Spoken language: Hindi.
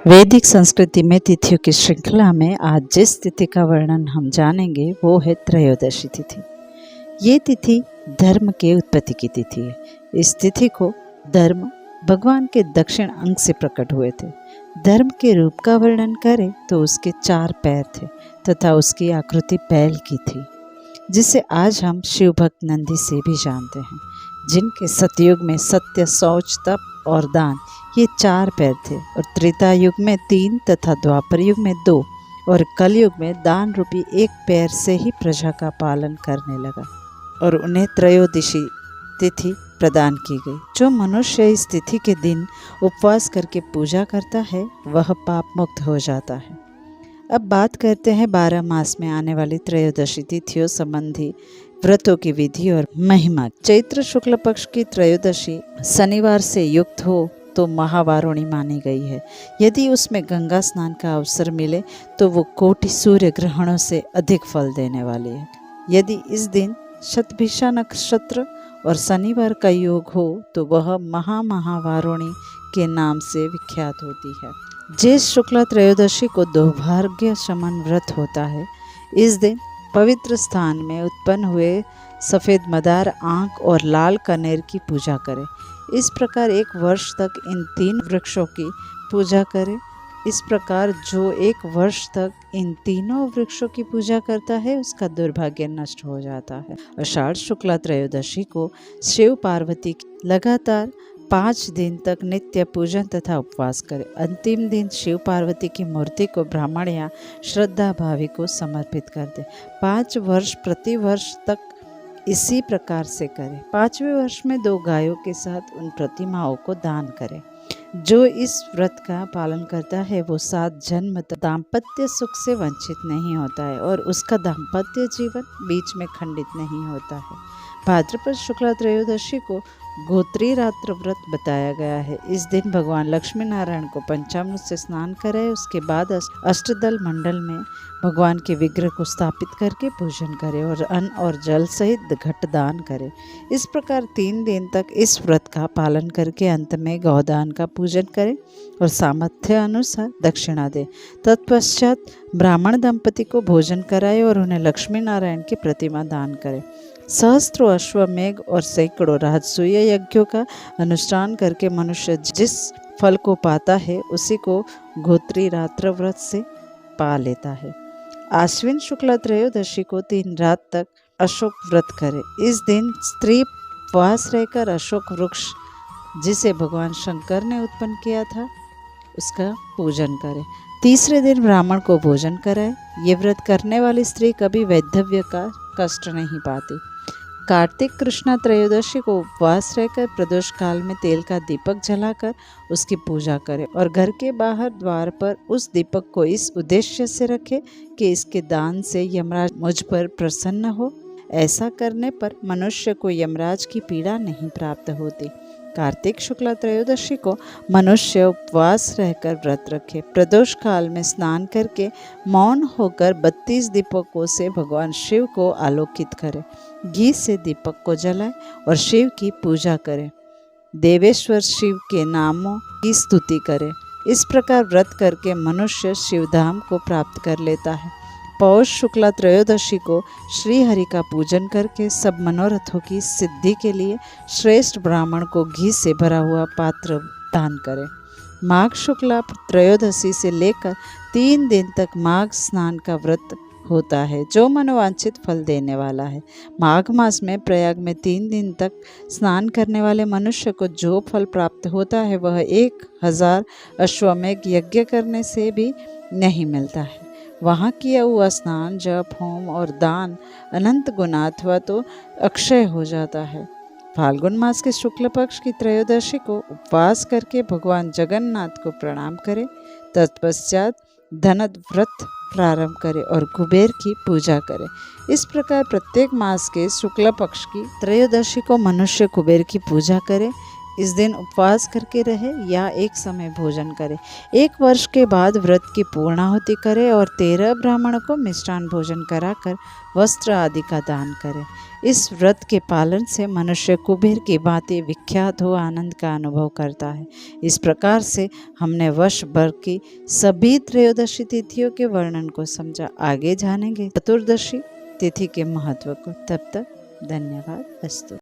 वैदिक संस्कृति में तिथियों की श्रृंखला में आज जिस तिथि का वर्णन हम जानेंगे वो है त्रयोदशी तिथि। ये तिथि धर्म के उत्पत्ति की तिथि है। इस तिथि को धर्म भगवान के दक्षिण अंग से प्रकट हुए थे। धर्म के रूप का वर्णन करें तो उसके 4 पैर थे तथा उसकी आकृति बैल की थी, जिसे आज हम शिव भक्त नंदी से भी जानते हैं, जिनके सतयुग में सत्य, शौच, तप और दान ये 4 पैर थे और त्रेता युग में 3 तथा द्वापर युग में 2 और कलयुग में दान रूपी 1 पैर से ही प्रजा का पालन करने लगा और उन्हें त्रयोदशी तिथि प्रदान की गई। जो मनुष्य इस तिथि के दिन उपवास करके पूजा करता है वह पाप मुक्त हो जाता है। अब बात करते हैं 12 मास में आने वाली त्रयोदशी तिथियों संबंधी व्रतों की विधि और महिमा। चैत्र शुक्ल पक्ष की त्रयोदशी शनिवार से युक्त हो तो महावारुणी मानी गई है। यदि उसमें गंगा स्नान का अवसर मिले तो वो कोटि सूर्य ग्रहणों से अधिक फल देने वाली है। यदि इस दिन शतभिषा नक्षत्र और शनिवार का योग हो तो वह महावारुणी के नाम से विख्यात होती है। ज्येष्ठ शुक्ला त्रयोदशी को दुर्भाग्य शमन व्रत होता है। इस दिन पवित्र स्थान में उत्पन्न हुए सफ़ेद मदार आँख और लाल कनेर की पूजा करें। इस प्रकार 1 वर्ष तक इन 3 वृक्षों की पूजा करें। इस प्रकार जो 1 वर्ष तक इन तीनों वृक्षों की पूजा करता है उसका दुर्भाग्य नष्ट हो जाता है। आषाढ़ शुक्ला त्रयोदशी को शिव पार्वती लगातार 5 दिन तक नित्य पूजन तथा उपवास करें। अंतिम दिन शिव पार्वती की मूर्ति को ब्राह्मण या श्रद्धा भावी को समर्पित कर दें। 5 वर्ष प्रति वर्ष तक इसी प्रकार से करें। 5वें वर्ष में 2 गायों के साथ उन प्रतिमाओं को दान करें। जो इस व्रत का पालन करता है वो 7 जन्म तक दाम्पत्य सुख से वंचित नहीं होता है और उसका दाम्पत्य जीवन बीच में खंडित नहीं होता है। भाद्रपद शुक्ला त्रयोदशी को गोत्री रात्र व्रत बताया गया है। इस दिन भगवान लक्ष्मी नारायण को पंचामृत से स्नान कराए। उसके बाद अष्टदल मंडल में भगवान के विग्रह को स्थापित करके पूजन करें और अन्न और जल सहित घट दान करें। इस प्रकार 3 दिन तक इस व्रत का पालन करके अंत में गौदान का पूजन करें और सामर्थ्य अनुसार दक्षिणा दें। तत्पश्चात ब्राह्मण दंपति को भोजन कराए और उन्हें लक्ष्मी नारायण की प्रतिमा दान करें। सहस्त्रों अश्वमेघ और सैकड़ों राजसूय यज्ञों का अनुष्ठान करके मनुष्य जिस फल को पाता है उसी को गोत्री रात्र व्रत से पा लेता है। आश्विन शुक्ला त्रयोदशी को 3 रात तक अशोक व्रत करें। इस दिन स्त्री उपवास रहकर अशोक वृक्ष जिसे भगवान शंकर ने उत्पन्न किया था उसका पूजन करें। तीसरे दिन ब्राह्मण को भोजन कराए। ये व्रत करने वाली स्त्री कभी वैधव्य का कष्ट नहीं पाती। कार्तिक कृष्णा त्रयोदशी को उपवास रहकर प्रदोष काल में तेल का दीपक जलाकर उसकी पूजा करें और घर के बाहर द्वार पर उस दीपक को इस उद्देश्य से रखें कि इसके दान से यमराज मुझ पर प्रसन्न हो। ऐसा करने पर मनुष्य को यमराज की पीड़ा नहीं प्राप्त होती। कार्तिक शुक्ला त्रयोदशी को मनुष्य उपवास रहकर व्रत रखे। प्रदोष काल में स्नान करके मौन होकर 32 दीपकों से भगवान शिव को आलोकित करें। घी से दीपक को जलाए और शिव की पूजा करें। देवेश्वर शिव के नामों की स्तुति करें। इस प्रकार व्रत करके मनुष्य शिवधाम को प्राप्त कर लेता है। पौष शुक्ला त्रयोदशी को श्री हरि का पूजन करके सब मनोरथों की सिद्धि के लिए श्रेष्ठ ब्राह्मण को घी से भरा हुआ पात्र दान करें। माघ शुक्ला त्रयोदशी से लेकर 3 दिन तक माघ स्नान का व्रत होता है जो मनोवांछित फल देने वाला है। माघ मास में प्रयाग में 3 दिन तक स्नान करने वाले मनुष्य को जो फल प्राप्त होता है वह 1000 अश्वमेघ यज्ञ करने से भी नहीं मिलता है। वहाँ किया हुआ स्नान, जप, होम और दान अनंत गुना अथवा तो अक्षय हो जाता है। फाल्गुन मास के शुक्ल पक्ष की त्रयोदशी को उपवास करके भगवान जगन्नाथ को प्रणाम करें। तत्पश्चात धनद व्रत प्रारंभ करें और कुबेर की पूजा करें। इस प्रकार प्रत्येक मास के शुक्ल पक्ष की त्रयोदशी को मनुष्य कुबेर की पूजा करे। इस दिन उपवास करके रहे या एक समय भोजन करे। 1 वर्ष के बाद व्रत की पूर्णाहुति करे और 13 ब्राह्मणों को मिष्टान भोजन कराकर वस्त्र आदि का दान करे। इस व्रत के पालन से मनुष्य कुबेर की भांति विख्यात हो आनंद का अनुभव करता है। इस प्रकार से हमने वर्ष भर की सभी त्रयोदशी तिथियों के वर्णन को समझा। आगे जानेंगे चतुर्दशी तिथि के महत्व को। तब तक धन्यवाद। अस्तु।